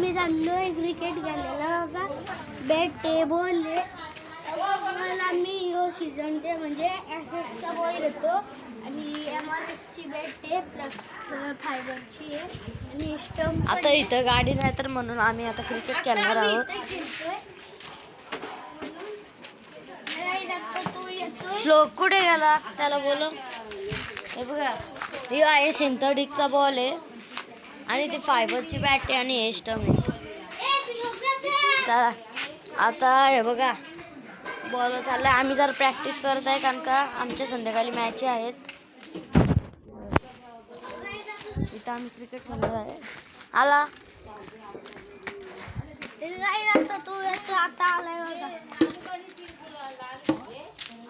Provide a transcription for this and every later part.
आम्ही चाललोय क्रिकेट खेळायला बघा. बॅट ते बॉल आम्ही यो सीझनचे म्हणजे ॲसेसचा बॉल घेतो आणि MRFची बॅट आहे फायबरची आहे आणि स्टंप. आता इथं गाडी नाही तर म्हणून आम्ही आता क्रिकेट खेळणार आहोत. श्लोक कुठे गेला त्याला बोलो. हे बघा हे आहे सिंथेटिकचा बॉल आहे आणि ती फायबरची बॅट आहे आणि हे स्टंप आहे. आता हे बघा बॉल चाललाय. आम्ही जर प्रॅक्टिस करत आहे कारण का आमच्या संध्याकाळी मॅच आहेत. इथं आम्ही क्रिकेट खेळणार आहे. आला तू येतो आता आलाय बघा.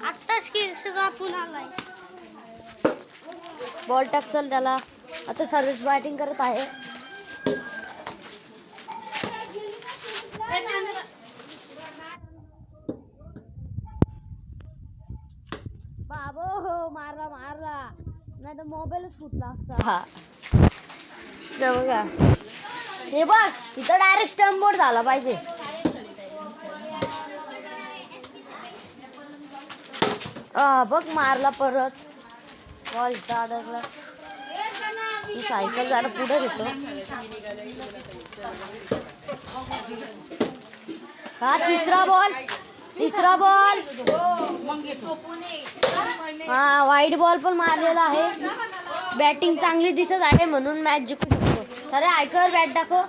आत्ताच की सगळं आपण आलाय. बॉल टाक चल त्याला. आता सर्व्हिस बॅटिंग करत आहे. बाबो हो मारला नाही तर मोबाईलच फुटला असता. हा बघा हे बघ इथं डायरेक्ट स्टंप बोर्ड झाला पाहिजे. बघ मारला परत बॉल इथं अडकला. ही सायकल जरा पुढे घेतो. हा तिसरा बॉल हा वाईट बॉल पण मारलेला आहे. बॅटिंग चांगली दिसत आहे म्हणून मॅच जिंकू शकतो. अरे ऐकर बॅट दाखव.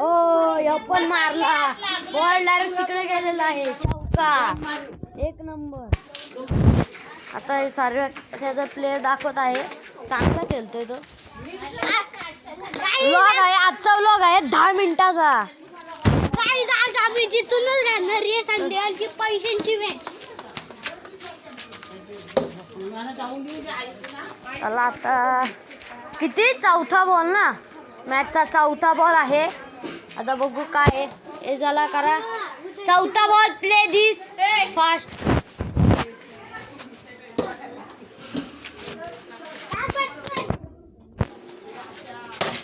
ओ पण मारला बॉल डायरेक्ट तिकडे गेलेला आहे. चौका एक नंबर. आता हे सर्व त्याचा प्लेयर दाखवत आहे. चांगला खेळतोय तो. व्लॉग आहे आजचा व्लॉग आहे 10 मिनिटाचा. आज आम्ही जिथूनच राहणार आहे. संध्याकाळची पैशांची मॅच. चला आता किती चौथा बॉल ना मॅचचा चौथा बॉल आहे. आता बघू काय हे झाला करा. चौथा बॉल प्ले दिस फास्ट.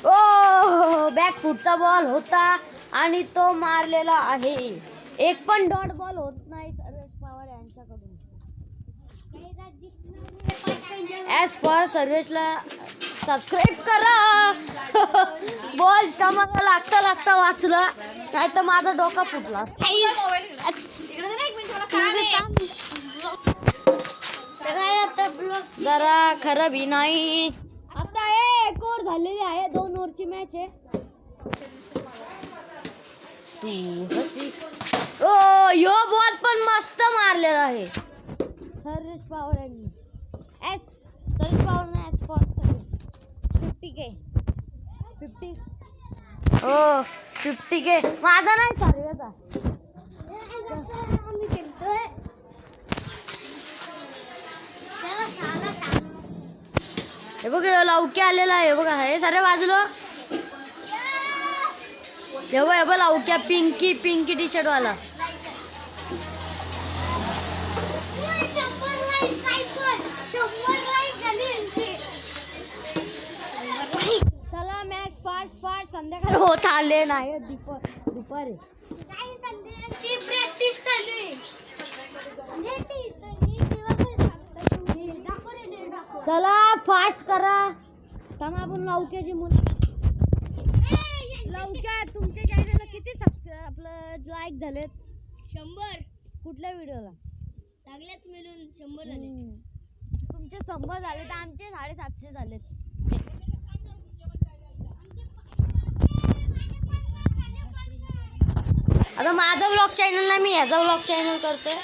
ओ बॅक फुटचा बॉल होता आणि तो मारलेला आहे. एक पण डॉट बॉल होत नाही सर्वेश पवार यांच्याकडून. ॲज पर सर्वेशला सबस्क्राईब करा. बॉल स्टमाला लागता वाचला नाही तर माझा डोका फुटला. जरा खरं भी नाही. आता एक ओव्हर झालेली आहे. 2 ओव्हरची मॅच आहे. यो बॉल पण मस्त मारलेला आहे सर्वेश पवार यांनी. सर्वेश पवार ना एस फॉर सर्विस 50K 50 हो 50K माझा नाही सर्वेचा. आम्ही खेळतोय. हे बघा लवके आलेला आहे. बघा हे सारे बाजूला. हे बघ लवक्या पिंकी टी शर्ट वाला. चला मॅच फास्ट संध्याकाळी होत आले नाही. दुपारी प्रॅक्टिस चला फास्ट करा. थांबा आपण लवक्याची मुलं. लवक्या तुमच्या चॅनलला किती आपलं लाईक झालेत? 100. कुठल्या व्हिडिओला? सगळ्यात मिळून 100 झाले. तुमचे 100 झाले तर आमचे 750 झालेत. आता माझा व्लॉग चॅनल नाही मी ह्याचा व्लॉग चॅनल करते.